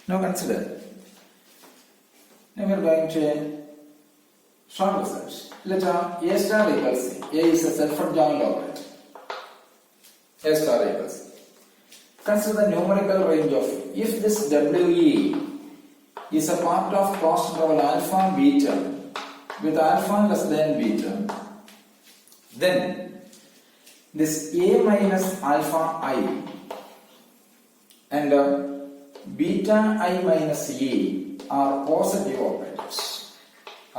Now consider. Now we are going to short result. Let A star equals C. A is a self-adjoint operator. A star equals C. Consider the numerical range of if this WE is a part of closed interval alpha beta with alpha less than beta, then this A minus alpha I and beta I minus A are positive operators. A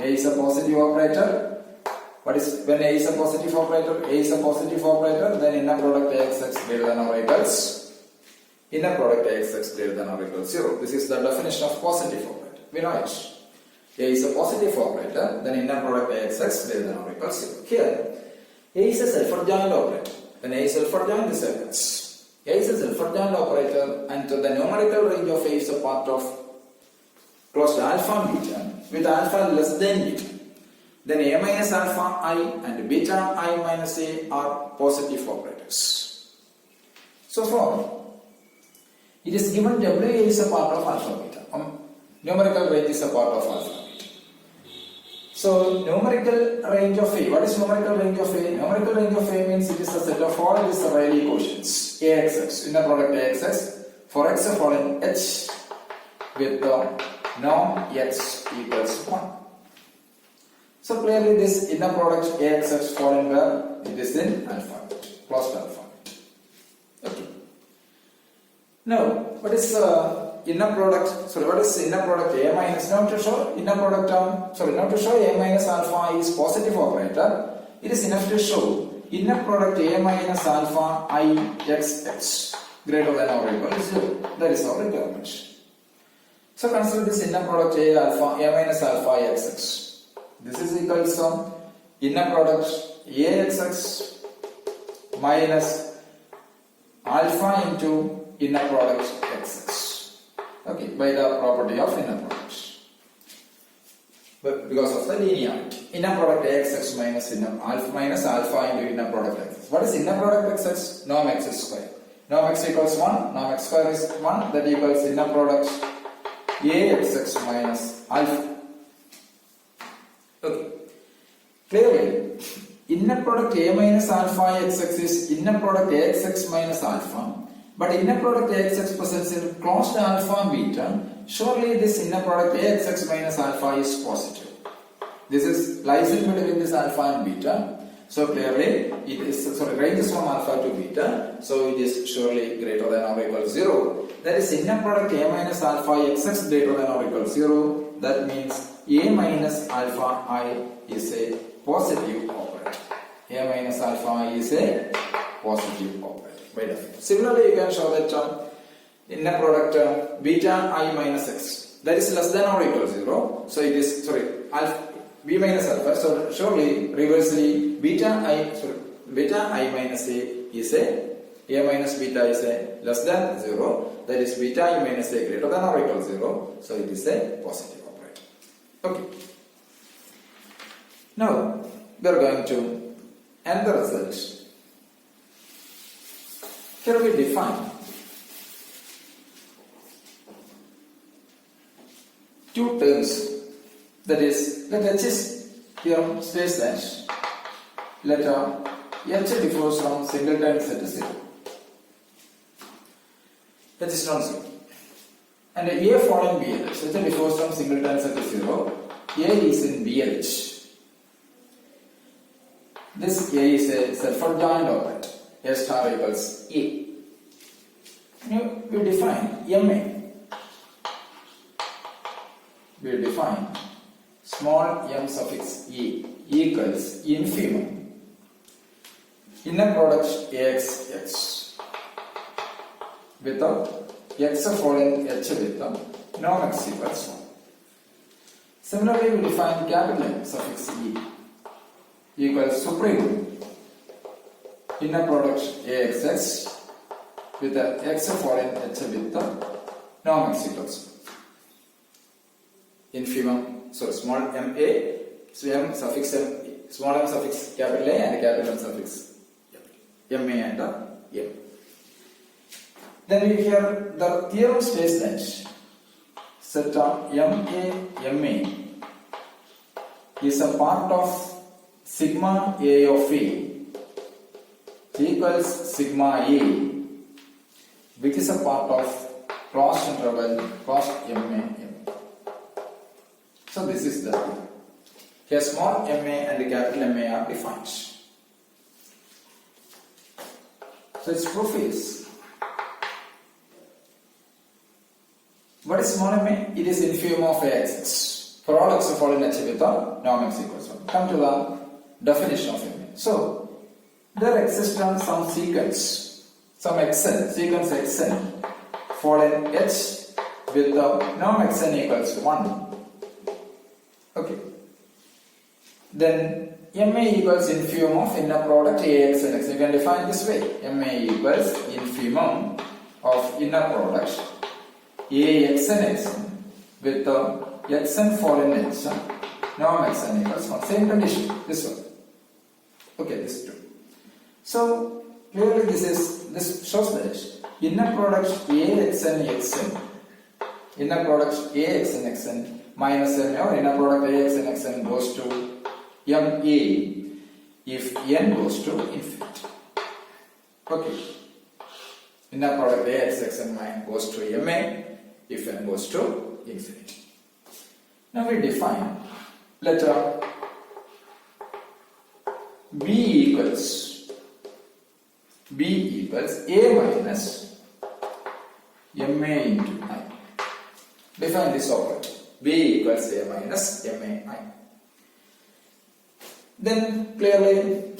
is a positive operator. What is when A is a positive operator? A is a positive operator, then inner product AXX greater than or equals inner product AXX greater than or equals 0. This is the definition of positive operator. We know it. A is a positive operator, then inner product AXX greater than or equals 0. Here, A is a self-adjoint operator. When A is self-adjoint, this happens. A is a self-adjoint operator, and the numerical range of A is a part of closed alpha beta with alpha less than beta. Then A minus alpha I and beta I minus A are positive operators. So far, it is given WA is a part of alpha beta. Numerical range is a part of alpha beta. So numerical range of A. What is numerical range of A? Numerical range of A means it is a set of all these Rayleigh quotients. AXX, inner product AXX, for X fall in H with the norm X equals 1. So clearly this inner product AXX fall in where? It is in alpha beta, closed alpha beta. Okay. Now, what is inner product? Sorry, what is inner product A minus? Now to show inner product now to show A minus alpha is positive operator, it is enough to show inner product A minus alpha I XX greater than or equal to 0. That is our requirement. So consider this inner product A minus alpha XX. This is equals to inner product AXX minus alpha into inner product XX. Okay, by the property of inner product. But because of the linearity. Inner product AXX minus alpha into inner product XX. What is inner product XX? Norm X square. Norm X equals 1, norm X square is 1, that equals inner product AXX minus alpha. Okay. Clearly, inner product A minus alpha XX is inner product AXX minus alpha, but inner product AXX presents in closed alpha beta. Surely this inner product AXX minus alpha is positive. This is lies in between this alpha and beta. So clearly, it is ranges from alpha to beta. So it is surely greater than or equal to 0. That is inner product A minus alpha XX greater than or equal to 0. That means A minus alpha I is a positive operator. A minus alpha I is a positive operator. Similarly, you can show that inner product beta I minus X, that is less than or equal to 0. So it is alpha B minus alpha. So surely reversely beta I minus A is a minus beta is a less than 0. That is beta I minus A greater than or equal to 0. So it is a positive. Okay. Now we are going to end the result. Here we define two terms. That is, let H is here states that let H differs from singleton set 0. H is not 0. And A fall in BLH. H differs from singleton set 0. A is in BLH. This A is a self-adjoint operator. A star equals A. Now we define MA. We define small m suffix E equals infimum inner product AXX with the X following H with the norm X equals 1. Similarly, we define capital M suffix E equals supreme inner product AXX with the X following H with the norm X equals 1. Infimum, so small m A, so m suffix m, small m suffix capital A and capital M suffix m A and M. Then we hear the theorem states that set MA is a part of sigma A of A equals sigma A, which is a part of closed interval closed MA. So this is the here small ma and capital Ma are defined. So its proof is, what is small ma? It is infimum of Axx for all x falling H with a norm x equals 1. Come to the definition of ma. So there exists some sequence, some xn, sequence xn fallen H with the norm xn equals 1. Okay. Then MA equals infimum of inner product AX and X. You can define this way. MA equals infimum of inner product AX and X with the Xn foreign H. Norm Xn equals 1. Same condition. This one. Okay, this is true. So clearly this shows that inner product AX and Xn, inner product AX and Xn minus n or inner product AX and Xn goes to MA if n goes to infinity. Okay. Inner product AX Xn goes to MA if n goes to infinity. Now we define letter B equals A minus MA into I. Define this operator. B equals A minus MAI. Then clearly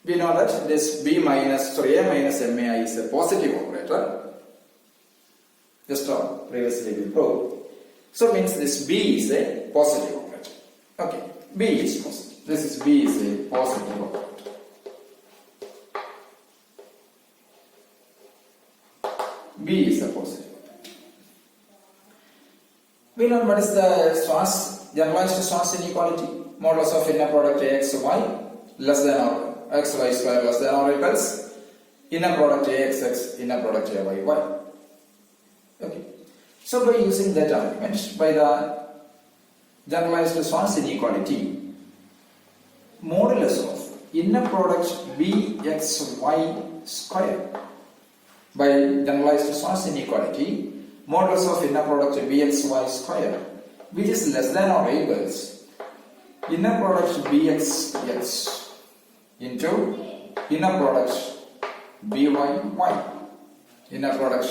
we know that this A minus MAI is a positive operator. Just previously we proved. So means this B is a positive operator. Okay, B is positive. This is B is a positive operator. B is a positive. We know what is the generalized Schwarz inequality. Modulus of inner product AXY less than or XY square less than or equals inner product AXX inner product AYY. Okay. So by using that argument, by the generalized Schwarz inequality, modulus of inner product BXY square by generalized Schwarz inequality, modulus of inner product BXY square, which is less than or equals inner product BXX into inner product BYY. Inner product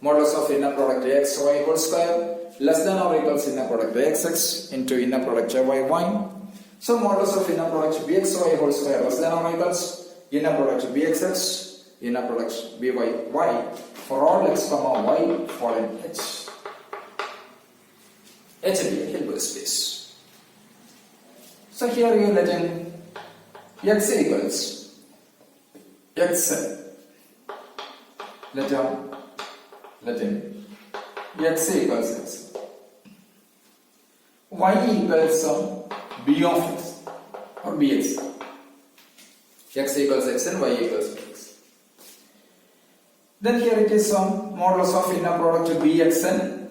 modulus of inner product AXY whole square less than or equals inner product AXX into inner product JYY. So modulus of inner product BXY whole square less than or equals inner product BXX inner product BYY for all x comma y following H. H be a Hilbert space. So here you let in x equals x. Let in x equals x. Y equals b of x or bx. X equals x and y equals bx. Then here it is modulus of inner product bxn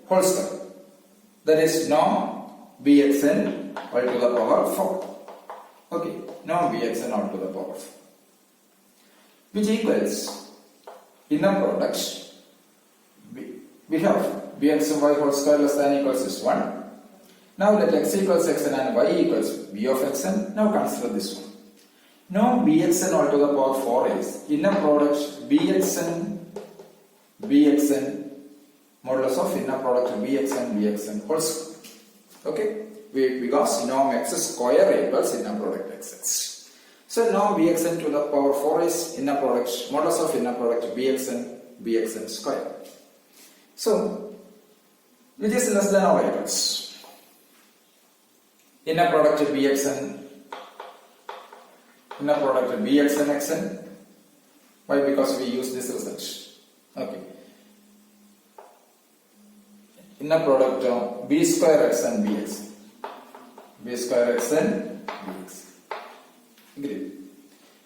whole square. That is norm bxn all to the power 4. Okay, norm bxn all to the power 4. Which equals inner product. We have bx and y whole square less than equals is 1. Now let x equals xn and y equals b of xn. Now consider this one. Norm bxn all to the power 4 is inner product bxn modulus of inner product bxn whole square. Okay, because norm x square equals inner product xx. So norm bxn to the power 4 is inner product modulus of inner product bxn square. So which is less than or equals inner product bxn xn. Why? Because we use this result. Okay. Inner product b square xn bx. B square xn bx. Agreed.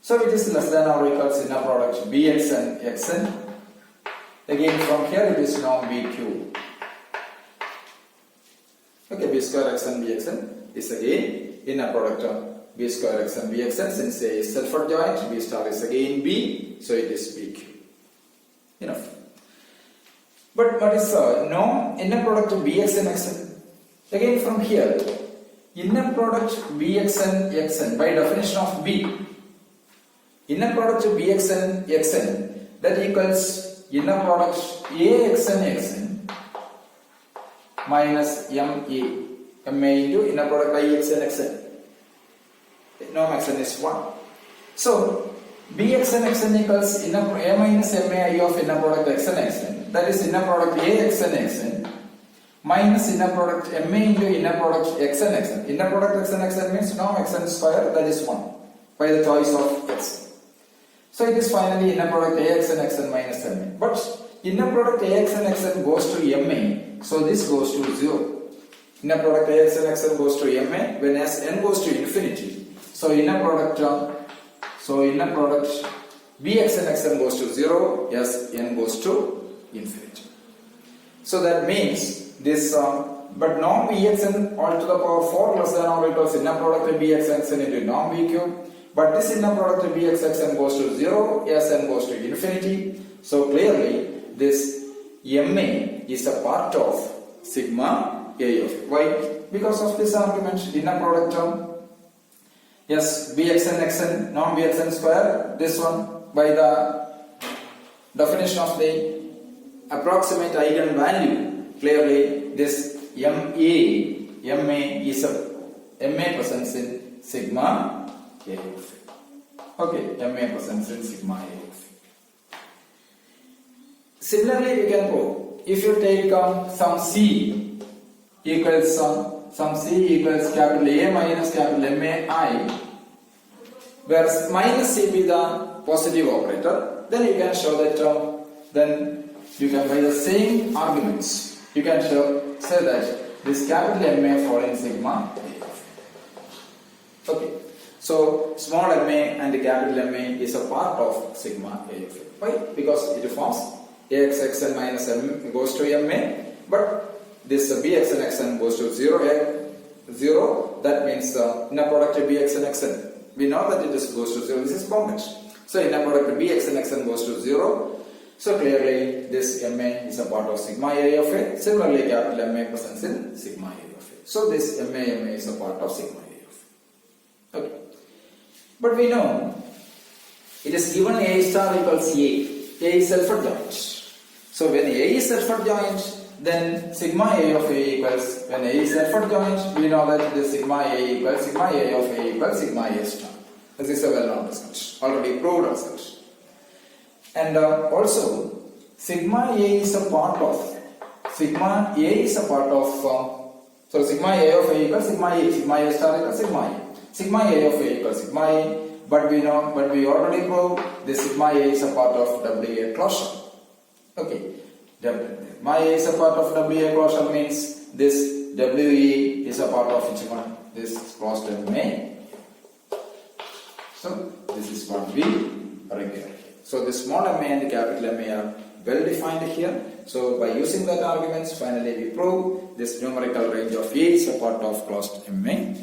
So it is less than or equals inner product Bxn Xn. Again from here it is norm BQ. Okay, B square Xn Bxn is again inner product of B square Xn Bxn. Since A is self-adjoint, B star is again B, so it is BQ. Enough. But what is norm inner product of Bxn Xn? Again from here, inner product Bxn Xn by definition of B. Inner product of Bxn Xn that equals inner product Axn Xn minus MA into inner product Ixn Xn. Norm Xn is 1. So Bxn Xn equals inner A minus MAI of inner product Xn Xn. That is inner product Axn Xn minus inner product MA into inner product Xn Xn. Inner product Xn Xn means norm Xn square, that is 1 by the choice of X. So it is finally inner product Axn Xn minus MA. But inner product Axn Xn goes to MA, so this goes to 0. Inner product Axn Xn goes to MA when as n goes to infinity. So inner product Bxn Xn goes to 0 as n goes to infinity. So that means this but norm Bxn all to the power 4 less than or equals inner product Bxn Xn into norm BQ. But this inner product of Bxn goes to 0 as n goes to infinity. So clearly this MA is a part of sigma A of A. Why? Because of this argument, inner product term. Yes, Bxn Xn, norm Bxn square, this one by the definition of the approximate eigenvalue. Clearly this MA is a MA presents in sigma A of A. Okay, MA presents in sigma A of A. Similarly, we can go. If you take some C equals capital A minus capital MAI, where minus C be the positive operator, then you can show that then you can by the same arguments you can say that this capital MA fall in sigma A of A. Okay. So small ma and capital Ma is a part of sigma A of A. Why? Because it forms Axn minus M goes to Ma, but this Bxn Xn goes to 0. That means inner product of Bxn Xn. We know that it goes to 0. This is bounded. So inner product of Bxn Xn goes to 0. So clearly this Ma is a part of sigma A of A. Similarly, capital Ma presents in sigma A of A. So this Ma is a part of sigma A of A. Okay. But we know it is given A star equals A. A is self-adjoint. So when A is self-adjoint, then sigma A of A equals, when A is self-adjoint, we know that the sigma A equals sigma A of A equals sigma A star. This is a well-known result, already proved result. And also, sigma A is a part of, so sigma A of A equals sigma A star equals sigma A. Sigma A of A equals sigma A, but we already proved this sigma A is a part of WA closure. Okay, sigma A is a part of WA closure means this WE is a part of which one? This closed MA. So this is what we require. So the small ma and the capital Ma are well defined here. So by using that arguments, finally we prove this numerical range of A is a part of closed MA.